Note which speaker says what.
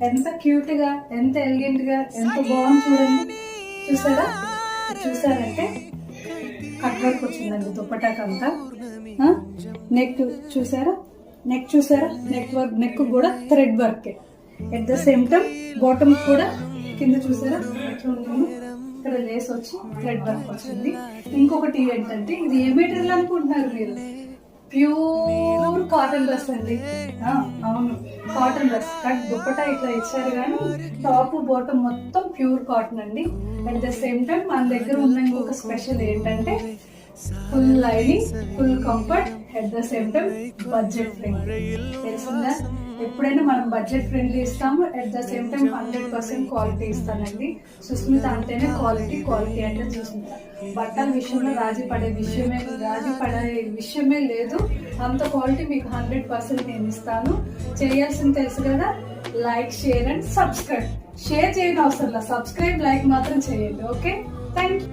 Speaker 1: ఎంత క్యూట్ గా, ఎంత ఎలిగెంట్ గా, ఎంత బాగుంది చూడండి. చూసారంటే కట్ వర్క్ వచ్చిందండి దుప్పటాకంతా. నెక్ చూసారా, నెక్ కూడా thread work. At the same time bottom కూడా కింద చూసారా ఇక్కడ లేస్ వచ్చి థ్రెడ్ వర్క్ వచ్చింది. ఇంకొకటి ఏంటంటే ఇది ఏ మెటీరియల్ అనుకుంటున్నారు మీరు? ప్యూర్ కాటన్ డ్రెస్ అండి. అవును, కాటన్ డ్రెస్. కట్ దుప్పటా ఇట్లా ఇచ్చారు కానీ టాప్ బాటమ్ మొత్తం ప్యూర్ కాటన్ అండి. అట్ ద సేమ్ టైం మన దగ్గర ఉన్న ఇంకొక స్పెషల్ ఏంటంటే full lining, full comfort, at the same time budget friendly. తెలిసిందా? ఎప్పుడైనా మనం బడ్జెట్ ఫ్రెండ్లీ ఇస్తాము, at the same time 100% quality ఇస్తానండి. సుస్మిత అంటేనే క్వాలిటీ అంటే సుస్మిత. బట్టల విషయంలో రాజీ పడే విషయమే లేదు. అంత క్వాలిటీ మీకు 100% నేను ఇస్తాను. చేయాల్సింది తెలుసు కదా, like, share and subscribe. Share చేయడం అవసరం లేదు, సబ్స్క్రైబ్, లైక్ మాత్రం చేయండి. Okay, thank you.